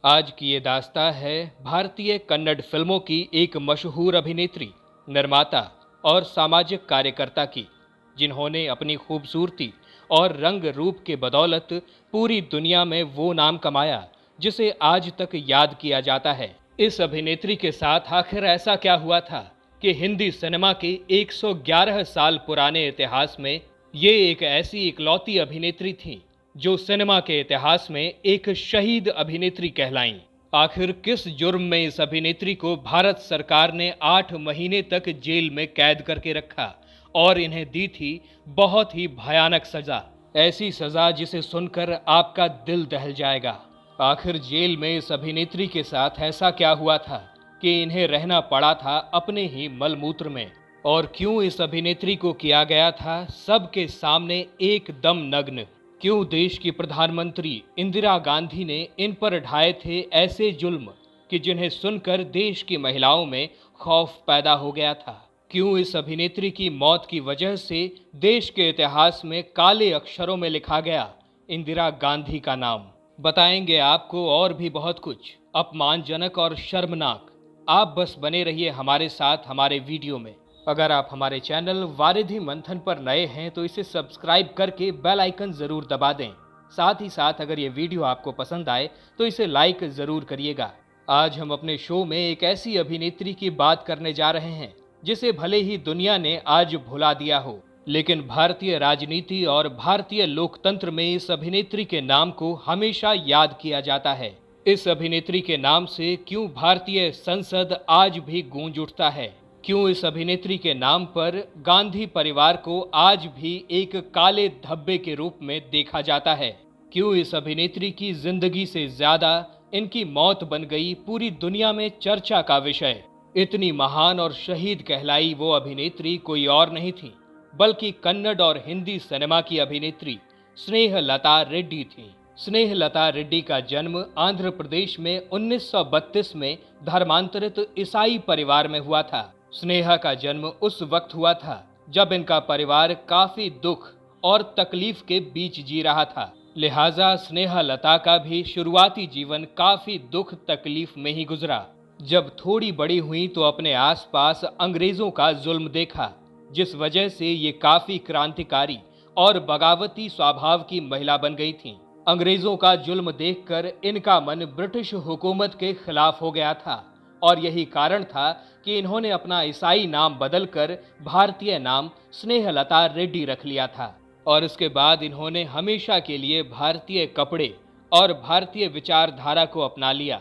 आज की ये दास्तां है भारतीय कन्नड़ फिल्मों की एक मशहूर अभिनेत्री, निर्माता और सामाजिक कार्यकर्ता की, जिन्होंने अपनी खूबसूरती और रंग रूप के बदौलत पूरी दुनिया में वो नाम कमाया जिसे आज तक याद किया जाता है। इस अभिनेत्री के साथ आखिर ऐसा क्या हुआ था कि हिंदी सिनेमा के 111 साल पुराने इतिहास में ये एक ऐसी इकलौती अभिनेत्री थी जो सिनेमा के इतिहास में एक शहीद अभिनेत्री कहलाईं। आखिर किस जुर्म में इस अभिनेत्री को भारत सरकार ने 8 महीने तक जेल में कैद करके रखा और इन्हें दी थी बहुत ही भयानक सजा, ऐसी सजा जिसे सुनकर आपका दिल दहल जाएगा। आखिर जेल में इस अभिनेत्री के साथ ऐसा क्या हुआ था कि इन्हें रहना पड़ा था अपने ही मलमूत्र में, और क्यों इस अभिनेत्री को किया गया था सबके सामने एकदम नग्न। क्यों देश की प्रधानमंत्री इंदिरा गांधी ने इन पर ढाए थे ऐसे जुल्म कि जिन्हें सुनकर देश की महिलाओं में खौफ पैदा हो गया था। क्यों इस अभिनेत्री की मौत की वजह से देश के इतिहास में काले अक्षरों में लिखा गया इंदिरा गांधी का नाम। बताएंगे आपको और भी बहुत कुछ अपमानजनक और शर्मनाक। आप बस बने रहिए हमारे साथ हमारे वीडियो में। अगर आप हमारे चैनल वारिधि मंथन पर नए हैं तो इसे सब्सक्राइब करके बेल आइकन जरूर दबा दें। साथ ही साथ अगर ये वीडियो आपको पसंद आए तो इसे लाइक जरूर करिएगा। आज हम अपने शो में एक ऐसी अभिनेत्री की बात करने जा रहे हैं जिसे भले ही दुनिया ने आज भुला दिया हो, लेकिन भारतीय राजनीति और भारतीय लोकतंत्र में इस अभिनेत्री के नाम को हमेशा याद किया जाता है। इस अभिनेत्री के नाम से क्यों भारतीय संसद आज भी गूंज उठता है, क्यों इस अभिनेत्री के नाम पर गांधी परिवार को आज भी एक काले धब्बे के रूप में देखा जाता है, क्यों इस अभिनेत्री की जिंदगी से ज्यादा इनकी मौत बन गई पूरी दुनिया में चर्चा का विषय। इतनी महान और शहीद कहलाई वो अभिनेत्री कोई और नहीं थी बल्कि कन्नड़ और हिंदी सिनेमा की अभिनेत्री स्नेहलता रेड्डी थी। स्नेहलता रेड्डी का जन्म आंध्र प्रदेश में 1932 में धर्मांतरित ईसाई परिवार में हुआ था। स्नेहा का जन्म उस वक्त हुआ था जब इनका परिवार काफी दुख और तकलीफ के बीच जी रहा था, लिहाजा स्नेहलता का भी शुरुआती जीवन काफी दुख तकलीफ में ही गुजरा। जब थोड़ी बड़ी हुई तो अपने आसपास अंग्रेजों का जुल्म देखा, जिस वजह से ये काफी क्रांतिकारी और बगावती स्वभाव की महिला बन गई थीं। अंग्रेजों का जुल्म देखकर इनका मन ब्रिटिश हुकूमत के खिलाफ हो गया था और यही कारण था कि इन्होंने अपना ईसाई नाम बदलकर भारतीय नाम स्नेहलता रेड्डी रख लिया था। और इसके बाद इन्होंने हमेशा के लिए भारतीय कपड़े और भारतीय विचारधारा को अपना लिया।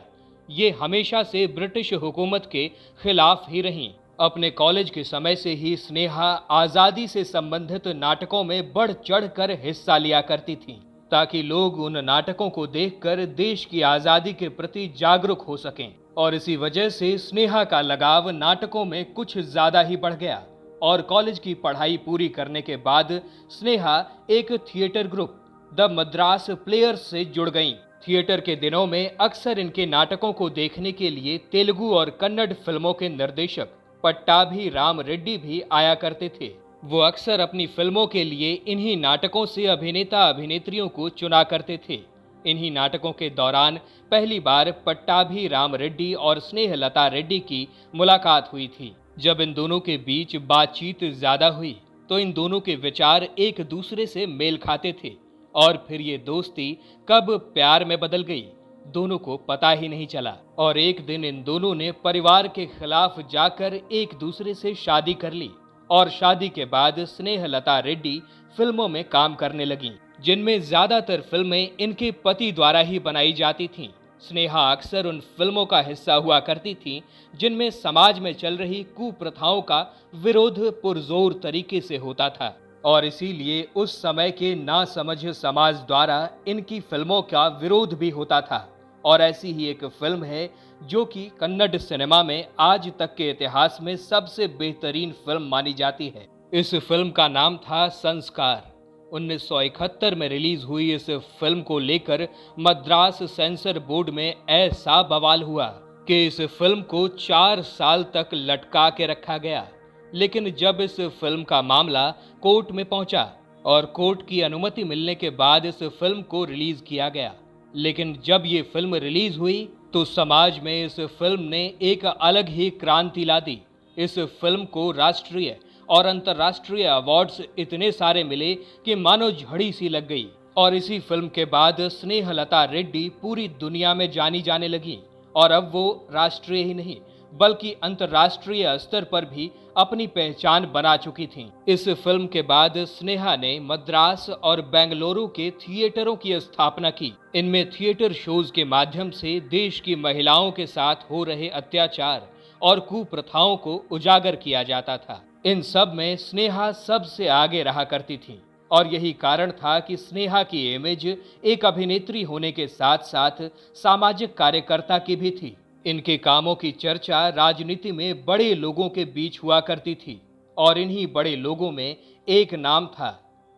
ये हमेशा से ब्रिटिश हुकूमत के खिलाफ ही रहीं। अपने कॉलेज के समय से ही स्नेहा आज़ादी से संबंधित नाटकों में बढ़ चढ़कर हिस्सा लिया करती थीं, ताकि लोग उन नाटकों को देखकर देश की आज़ादी के प्रति जागरूक हो सकें। और इसी वजह से स्नेहा का लगाव नाटकों में कुछ ज्यादा ही बढ़ गया और कॉलेज की पढ़ाई पूरी करने के बाद स्नेहा एक theatre group the Madras players से जुड़ गईं। थिएटर के दिनों में अक्सर इनके नाटकों को देखने के लिए तेलुगु और कन्नड़ फिल्मों के निर्देशक पट्टाभी राम रेड्डी भी आया करते थे। वो अक्सर अपनी फिल्मों के लिए इन्हीं नाटकों से अभिनेता अभिनेत्रियों को चुना करते थे। इन्हीं नाटकों के दौरान पहली बार पट्टाभी राम रेड्डी और स्नेहलता रेड्डी की मुलाकात हुई थी। जब इन दोनों के बीच बातचीत ज्यादा हुई तो इन दोनों के विचार एक दूसरे से मेल खाते थे और फिर ये दोस्ती कब प्यार में बदल गई दोनों को पता ही नहीं चला। और एक दिन इन दोनों ने परिवार के खिलाफ जाकर एक दूसरे से शादी कर ली और शादी के बाद स्नेहलता रेड्डी फिल्मों में काम करने लगीं, जिनमें ज्यादातर फिल्में इनके पति द्वारा ही बनाई जाती थीं। स्नेहा अक्सर उन फिल्मों का हिस्सा हुआ करती थीं जिनमें समाज में चल रही कुप्रथाओं का विरोध पुरजोर तरीके से होता था और इसीलिए उस समय के नासमझ समाज द्वारा इनकी फिल्मों का विरोध भी होता था। और ऐसी ही एक फिल्म है जो कि कन्नड़ सिनेमा में आज तक के इतिहास में सबसे बेहतरीन फिल्म मानी जाती है। इस फिल्म का नाम था संस्कार। 1971 में रिलीज हुई इस फिल्म को लेकर मद्रास सेंसर बोर्ड में ऐसा बवाल हुआ कि इस फिल्म को 4 साल तक लटका के रखा गया। लेकिन जब इस फिल्म का मामला कोर्ट में पहुंचा और कोर्ट की अनुमति मिलने के बाद इस फिल्म को रिलीज किया गया लेकिन जब ये फिल्म रिलीज हुई तो समाज में इस फिल्म ने एक अलग ही क्रांति ला दी। इस फिल्म को राष्ट्रीय और अंतर्राष्ट्रीय अवार्ड्स इतने सारे मिले कि मानो झड़ी सी लग गई। और इसी फिल्म के बाद स्नेहलता रेड्डी पूरी दुनिया में जानी जाने लगी और अब वो राष्ट्रीय ही नहीं बल्कि अंतर्राष्ट्रीय स्तर पर भी अपनी पहचान बना चुकी थीं। इस फिल्म के बाद स्नेहा ने मद्रास और बेंगलुरु के थिएटरों की स्थापना की। इनमें थिएटर शोज के माध्यम से देश की महिलाओं के साथ हो रहे अत्याचार और कुप्रथाओं को उजागर किया जाता था। इन सब में स्नेहा सबसे आगे रहा करती थी और यही कारण था कि स्नेहा की इमेज एक अभिनेत्री होने के साथ साथ सामाजिक कार्यकर्ता की भी थी। इनके कामों की चर्चा राजनीति में बड़े लोगों के बीच हुआ करती थी और इन्हीं बड़े लोगों में एक नाम था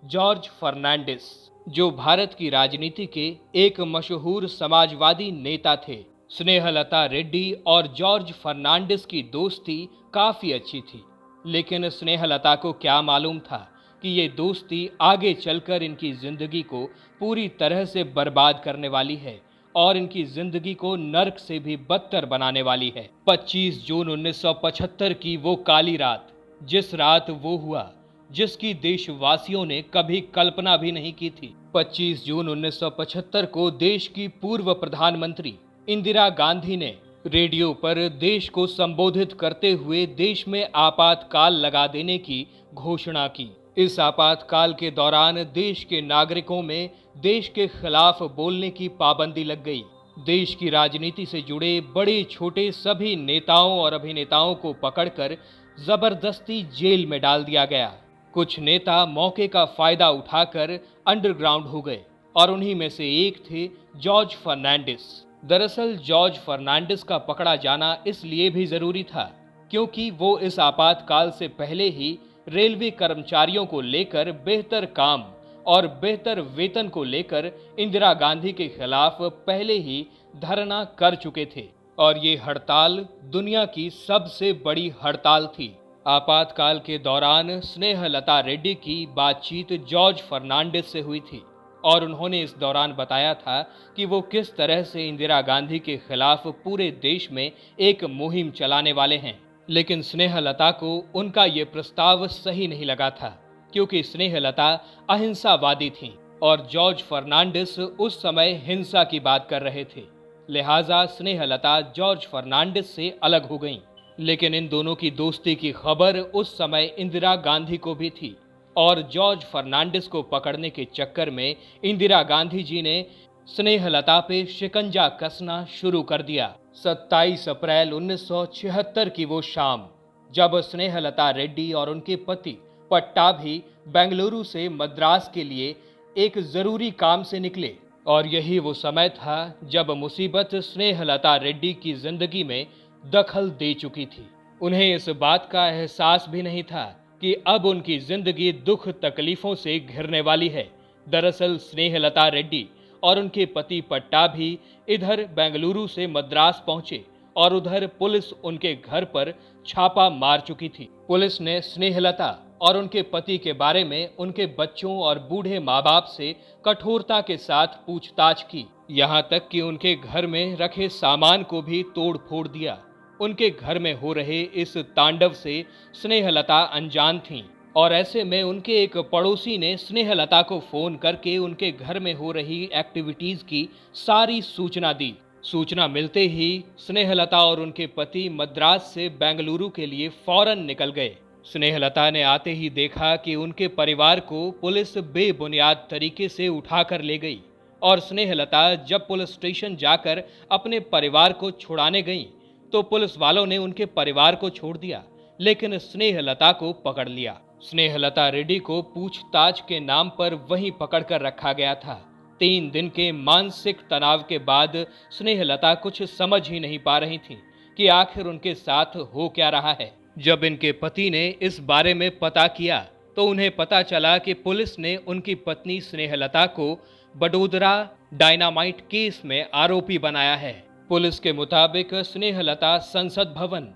जॉर्ज फर्नांडिस, जो भारत की राजनीति के एक मशहूर समाजवादी नेता थे। स्नेहलता रेड्डी और जॉर्ज फर्नांडिस की दोस्ती काफी अच्छी थी, लेकिन स्नेहलता को क्या मालूम था कि ये दोस्ती आगे चलकर इनकी जिंदगी को पूरी तरह से बर्बाद करने वाली है और इनकी जिंदगी को नर्क से भी बदतर बनाने वाली है। 25 जून 1975 की वो काली रात, जिस रात वो हुआ जिसकी देशवासियों ने कभी कल्पना भी नहीं की थी। 25 जून 1975 को देश की पूर्व प्रधानमंत्री इंदिरा गांधी ने रेडियो पर देश को संबोधित करते हुए देश में आपातकाल लगा देने की घोषणा की। इस आपातकाल के दौरान देश के नागरिकों में देश के खिलाफ बोलने की पाबंदी लग गई। देश की राजनीति से जुड़े बड़े छोटे सभी नेताओं और अभिनेताओं को पकड़कर जबरदस्ती जेल में डाल दिया गया। कुछ नेता मौके का फायदा उठाकर अंडरग्राउंड हो गए और उन्हीं में से एक थे जॉर्ज फर्नांडिस। दरअसल जॉर्ज फर्नांडिस का पकड़ा जाना इसलिए भी जरूरी था क्योंकि वो इस आपातकाल से पहले ही रेलवे कर्मचारियों को लेकर बेहतर काम और बेहतर वेतन को लेकर इंदिरा गांधी के खिलाफ पहले ही धरना कर चुके थे और ये हड़ताल दुनिया की सबसे बड़ी हड़ताल थी। आपातकाल के दौरान स्नेहलता रेड्डी की बातचीत जॉर्ज फर्नांडिस से हुई थी और उन्होंने इस दौरान बताया था कि वो किस तरह से इंदिरा गांधी के खिलाफ पूरे देश में एक मुहिम चलाने वाले हैं। लेकिन स्नेहलता को उनका ये प्रस्ताव सही नहीं लगा था क्योंकि स्नेहलता अहिंसावादी थीं और जॉर्ज फर्नांडिस उस समय हिंसा की बात कर रहे थे। लिहाजा स्नेहलता जॉर्ज फर्नांडिस से अलग हो गईं। लेकिन इन दोनों की दोस्ती की खबर उस समय इंदिरा गांधी को भी थी और जॉर्ज फर्नांडिस को पकड़ने के चक्कर में इंदिरा गांधी जी ने स्नेहलता पे शिकंजा कसना शुरू कर दिया। 27 अप्रैल 1976 की वो शाम, जब स्नेहलता रेड्डी और उनके पति पट्टाभी बेंगलुरु से मद्रास के लिए एक जरूरी काम से निकले और यही वो समय था जब मुसीबत स्नेहलता रेड्डी की जिंदगी में दखल दे चुकी थी। उन्हें इस बात का एहसास भी नहीं था कि अब उनकी जिंदगी दुख तकलीफों से घिरने वाली है। दरअसल स्नेहलता रेड्डी और उनके पति पट्टाभी इधर बेंगलुरु से मद्रास पहुंचे और उधर पुलिस उनके घर पर छापा मार चुकी थी। पुलिस ने स्नेहलता और उनके पति के बारे में उनके बच्चों और बूढ़े माँ बाप से कठोरता के साथ पूछताछ की, यहाँ तक कि उनके घर में रखे सामान को भी तोड़ फोड़ दिया। उनके घर में हो रहे इस तांडव से स्नेहलता अनजान थीं और ऐसे में उनके एक पड़ोसी ने स्नेहलता को फोन करके उनके घर में हो रही एक्टिविटीज की सारी सूचना दी। सूचना मिलते ही स्नेहलता और उनके पति मद्रास से बेंगलुरु के लिए फौरन निकल गए। स्नेहलता ने आते ही देखा कि उनके परिवार को पुलिस बेबुनियाद तरीके से उठाकर ले गई और स्नेहलता जब पुलिस स्टेशन जाकर अपने परिवार को छुड़ाने गईं, तो पुलिस वालों ने उनके परिवार को छोड़ दिया लेकिन स्नेहलता को पकड़ लिया। स्नेहलता रेड्डी को पूछताछ के नाम पर वहीं पकड़कर रखा गया था। 3 दिन के मानसिक तनाव के बाद स्नेहलता कुछ समझ ही नहीं पा रही थी कि आखिर उनके साथ हो क्या रहा है। जब इनके पति ने इस बारे में पता किया तो उन्हें पता चला कि पुलिस ने उनकी पत्नी स्नेहलता को बडोदरा डायनामाइट केस में आरोपी बनाया है। पुलिस के मुताबिक स्नेहलता संसद भवन,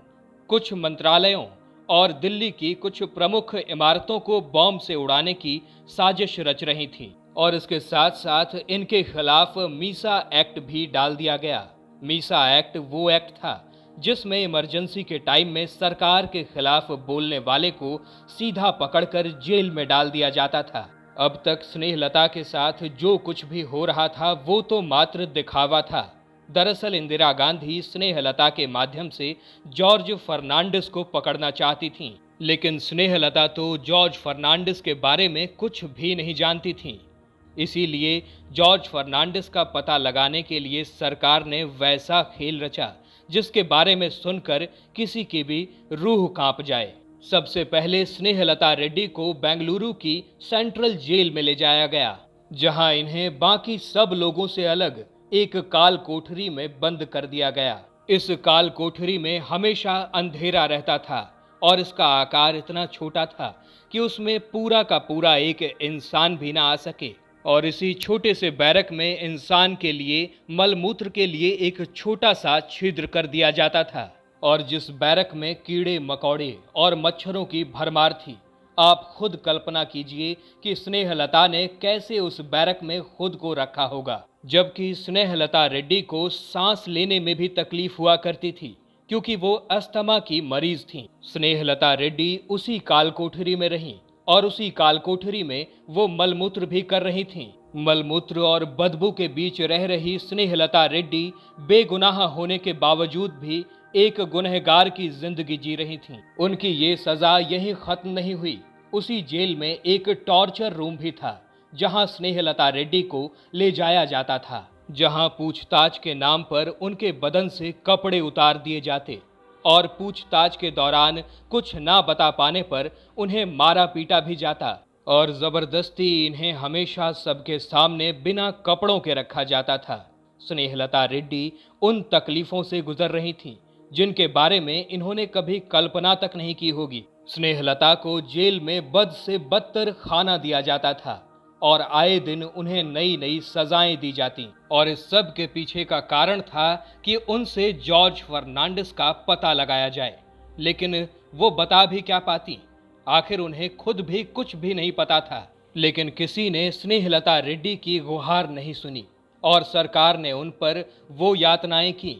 कुछ मंत्रालयों और दिल्ली की कुछ प्रमुख इमारतों को बॉम्ब से उड़ाने की साजिश रच रही थी और इसके साथ साथ इनके खिलाफ मीसा एक्ट भी डाल दिया गया। मीसा एक्ट वो एक्ट था जिसमें इमरजेंसी के टाइम में सरकार के खिलाफ बोलने वाले को सीधा पकड़कर जेल में डाल दिया जाता था। अब तक स्नेहलता के साथ जो कुछ भी हो रहा था वो तो मात्र दिखावा था। दरअसल इंदिरा गांधी स्नेहलता के माध्यम से जॉर्ज फर्नांडिस को पकड़ना चाहती थीं, लेकिन स्नेहलता तो जॉर्ज फर्नांडिस के बारे में कुछ भी नहीं जानती थीं। इसीलिए जॉर्ज फर्नांडिस का पता लगाने के लिए सरकार ने वैसा खेल रचा जिसके बारे में सुनकर किसी की भी रूह कांप जाए। सबसे पहले स्नेहलता रेड्डी को बेंगलुरु की सेंट्रल जेल में ले जाया गया, जहां इन्हें बाकी सब लोगों से अलग एक काल कोठरी में बंद कर दिया गया। इस काल कोठरी में हमेशा अंधेरा रहता था और इसका आकार इतना छोटा था कि उसमें पूरा का पूरा एक इंसान भी ना आ सके। और इसी छोटे से बैरक में इंसान के लिए मलमूत्र के लिए एक छोटा सा छिद्र कर दिया जाता था। और जिस बैरक में कीड़े मकोड़े और मच्छरों की भरमार थी, आप खुद कल्पना कीजिए कि स्नेहलता ने कैसे उस बैरक में खुद को रखा होगा। जबकि स्नेहलता रेड्डी को सांस लेने में भी तकलीफ हुआ करती थी क्योंकि वो अस्थमा की मरीज थीं। स्नेहलता रेड्डी उसी काल कोठरी में रहीं और उसी काल कोठरी में वो मलमूत्र भी कर रही थीं। मलमूत्र और बदबू के बीच रह रही स्नेहलता रेड्डी बेगुनाह होने के बावजूद भी एक गुनहगार की जिंदगी जी रही थीं। उनकी ये सजा यही खत्म नहीं हुई। उसी जेल में एक टॉर्चर रूम भी था जहां स्नेहलता रेड्डी को ले जाया जाता था, जहां पूछताछ के नाम पर उनके बदन से कपड़े उतार दिए जाते और पूछताछ के दौरान कुछ ना बता पाने पर उन्हें मारा पीटा भी जाता और जबरदस्ती इन्हें हमेशा सबके सामने बिना कपड़ों के रखा जाता था। स्नेहलता रेड्डी उन तकलीफों से गुजर रही थीं जिनके बारे में इन्होंने कभी कल्पना तक नहीं की होगी। स्नेहलता को जेल में बद से बदतर खाना दिया जाता था और आए दिन उन्हें नई नई सजाएं दी जाती और इस सब के पीछे का कारण था कि उनसे जॉर्ज फर्नांडिस का पता लगाया जाए। लेकिन वो बता भी क्या पाती, आखिर उन्हें खुद भी कुछ भी नहीं पता था। लेकिन किसी ने स्नेहलता रेड्डी की गुहार नहीं सुनी और सरकार ने उन पर वो यातनाएं की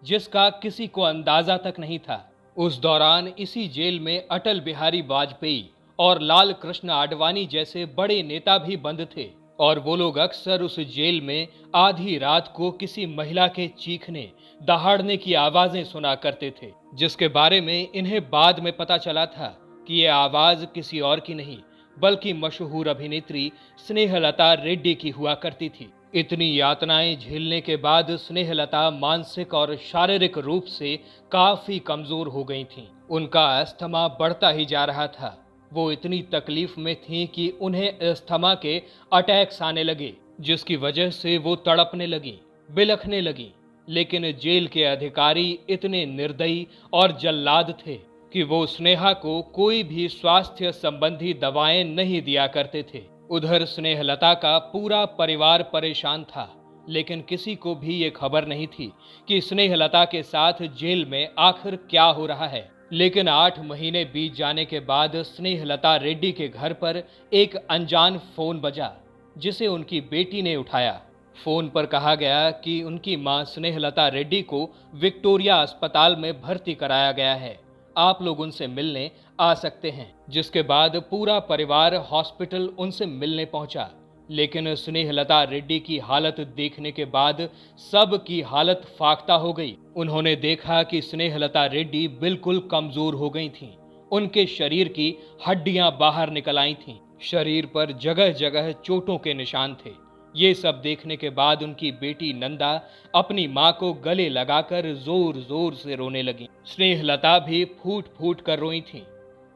जिसका किसी को अंदाजा तक नहीं था। उस दौरान इसी जेल में अटल बिहारी वाजपेयी और लाल कृष्ण आडवाणी जैसे बड़े नेता भी बंद थे और वो लोग अक्सर उस जेल में आधी रात को किसी महिला के चीखने दहाड़ने की आवाजें सुना करते थे, जिसके बारे में इन्हें बाद में पता चला था कि ये आवाज किसी और की नहीं बल्कि मशहूर अभिनेत्री स्नेहलता रेड्डी की हुआ करती थी। इतनी यातनाएं झेलने के बाद स्नेहलता मानसिक और शारीरिक रूप से काफी कमजोर हो गई थीं। उनका अस्थमा बढ़ता ही जा रहा था। वो इतनी तकलीफ में थीं कि उन्हें अस्थमा के अटैक्स आने लगे, जिसकी वजह से वो तड़पने लगी, बिलखने लगी। लेकिन जेल के अधिकारी इतने निर्दयी और जल्लाद थे कि वो स्नेहा को कोई भी स्वास्थ्य संबंधी दवाएं नहीं दिया करते थे। उधर स्नेहलता का पूरा परिवार परेशान था, लेकिन किसी को भी ये खबर नहीं थी कि स्नेहलता के साथ जेल में आखिर क्या हो रहा है। लेकिन 8 महीने बीत जाने के बाद स्नेहलता रेड्डी के घर पर एक अनजान फोन बजा, जिसे उनकी बेटी ने उठाया। फोन पर कहा गया कि उनकी मां स्नेहलता रेड्डी को विक्टोरिया अस्पताल में भर्ती कराया गया है, आप लोग उनसे मिलने आ सकते हैं। जिसके बाद पूरा परिवार हॉस्पिटल उनसे मिलने पहुंचा। लेकिन स्नेहलता रेड्डी की हालत देखने के बाद सब की हालत फाख्ता हो गई। उन्होंने देखा कि स्नेहलता रेड्डी बिल्कुल कमजोर हो गई थीं। उनके शरीर की हड्डियां बाहर निकल आई थीं। शरीर पर जगह जगह चोटों के निशान थे। ये सब देखने के बाद उनकी बेटी नंदा अपनी मां को गले लगाकर जोर जोर से रोने लगी। स्नेहलता भी फूट फूट कर रोई थीं।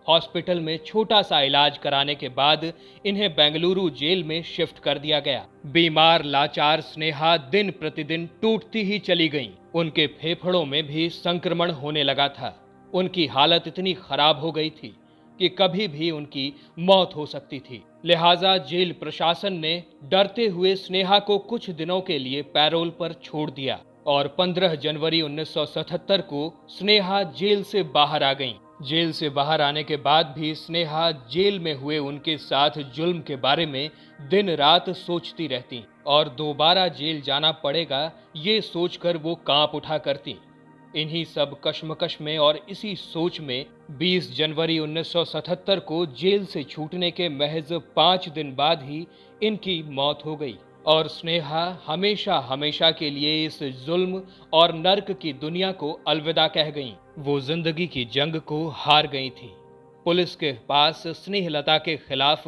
हॉस्पिटल में छोटा सा इलाज कराने के बाद इन्हें बेंगलुरु जेल में शिफ्ट कर दिया गया। बीमार लाचार स्नेहा दिन प्रतिदिन टूटती ही चली गईं। उनके फेफड़ों में भी संक्रमण होने लगा था। उनकी हालत इतनी खराब हो गई थी कि कभी भी उनकी मौत हो सकती थी। लिहाजा जेल प्रशासन ने डरते हुए स्नेहा को कुछ दिनों के लिए पैरोल पर छोड़ दिया और 15 जनवरी 1977 को स्नेहा जेल से बाहर आ गईं। जेल से बाहर आने के बाद भी स्नेहा जेल में हुए उनके साथ जुल्म के बारे में दिन रात सोचती रहती और दोबारा जेल जाना पड़ेगा ये सोचकर वो कांप उठा करती। इन्हीं सब कश्मकश में और इसी सोच में 20 जनवरी 1977 को जेल से छूटने के महज 5 दिन बाद ही इनकी मौत हो गई और स्नेहा हमेशा हमेशा के लिए इस जुल्म और नर्क की दुनिया को अलविदा कह गईं। वो जिंदगी की जंग को हार गई थी। पुलिस के पास स्नेहलता के खिलाफ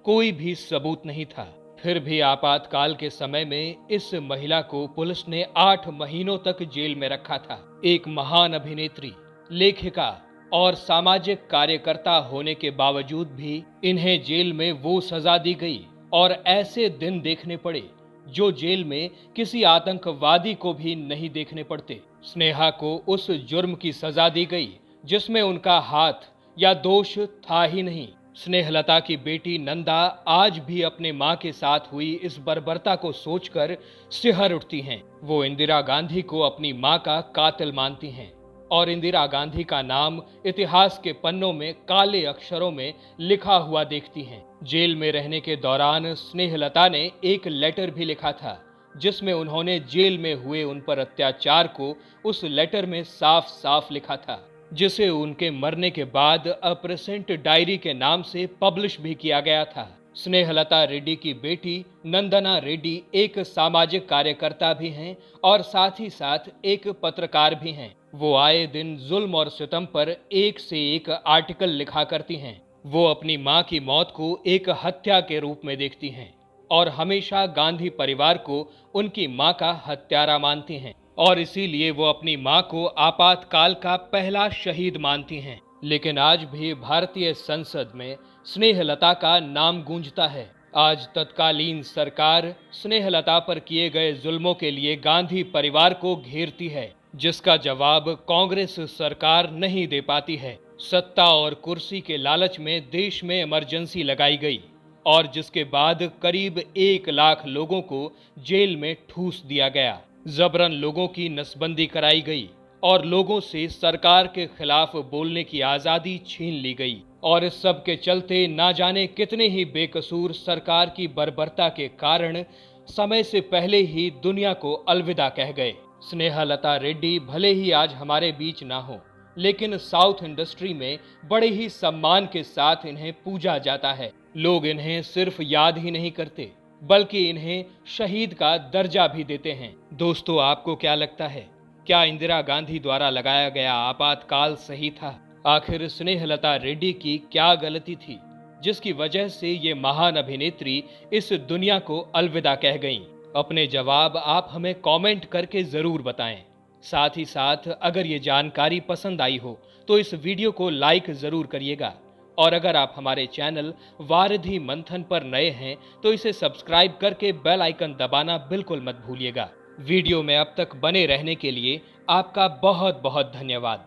कोई भी सबूत नहीं था। फिर भी आपातकाल के समय में इस महिला को पुलिस ने 8 महीनों तक जेल में रखा था। एक महान अभिनेत्री, लेखिका और सामाजिक कार्यकर्ता होने के बावजूद भी इन्हें जेल में वो सजा दी गई और ऐसे दिन देखने पड़े जो जेल में किसी आतंकवादी को भी नहीं देखने पड़ते। स्नेहा को उस जुर्म की सजा दी गई जिसमें उनका हाथ या दोष था ही नहीं। स्नेहलता की बेटी नंदा आज भी अपने मां के साथ हुई इस बर्बरता को सोचकर सिहर उठती हैं। वो इंदिरा गांधी को अपनी मां का कातिल मानती हैं और इंदिरा गांधी का नाम इतिहास के पन्नों में काले अक्षरों में लिखा हुआ देखती हैं। जेल में रहने के दौरान स्नेहलता ने एक लेटर भी लिखा था जिसमें उन्होंने जेल में हुए उन पर अत्याचार को उस लेटर में साफ साफ लिखा था, जिसे उनके मरने के बाद अ प्रेजेंट डायरी के नाम से पब्लिश भी किया गया था। स्नेहलता रेड्डी की बेटी नंदना रेड्डी एक सामाजिक कार्यकर्ता भी हैं और साथ ही साथ एक पत्रकार भी हैं। वो आए दिन जुल्म और सितम पर एक से एक आर्टिकल लिखा करती हैं। वो अपनी मां की मौत को एक हत्या के रूप में देखती हैं और हमेशा गांधी परिवार को उनकी मां का हत्यारा मानती हैं और इसीलिए वो अपनी मां को आपातकाल का पहला शहीद मानती हैं। लेकिन आज भी भारतीय संसद में स्नेहलता का नाम गूंजता है। आज तत्कालीन सरकार स्नेहलता पर किए गए जुल्मों के लिए गांधी परिवार को घेरती है, जिसका जवाब कांग्रेस सरकार नहीं दे पाती है। सत्ता और कुर्सी के लालच में देश में इमरजेंसी लगाई गई और जिसके बाद करीब 1 लाख लोगों को जेल में ठूस दिया गया। जबरन लोगों की नसबंदी कराई गई और लोगों से सरकार के खिलाफ बोलने की आजादी छीन ली गई और इस सब के चलते ना जाने कितने ही बेकसूर सरकार की बर्बरता के कारण समय से पहले ही दुनिया को अलविदा कह गए। स्नेहलता रेड्डी भले ही आज हमारे बीच ना हो, लेकिन साउथ इंडस्ट्री में बड़े ही सम्मान के साथ इन्हें पूजा जाता है। लोग इन्हें सिर्फ याद ही नहीं करते बल्कि इन्हें शहीद का दर्जा भी देते हैं। दोस्तों, आपको क्या लगता है? क्या इंदिरा गांधी द्वारा लगाया गया आपातकाल सही था? आखिर स्नेहलता रेड्डी की क्या गलती थी जिसकी वजह से ये महान अभिनेत्री इस दुनिया को अलविदा कह गईं? अपने जवाब आप हमें कमेंट करके जरूर बताएं। साथ ही साथ अगर ये जानकारी पसंद आई हो तो इस वीडियो को लाइक जरूर करिएगा और अगर आप हमारे चैनल वारिधि मंथन पर नए हैं तो इसे सब्सक्राइब करके बेल आइकन दबाना बिल्कुल मत भूलिएगा। वीडियो में अब तक बने रहने के लिए आपका बहुत बहुत धन्यवाद।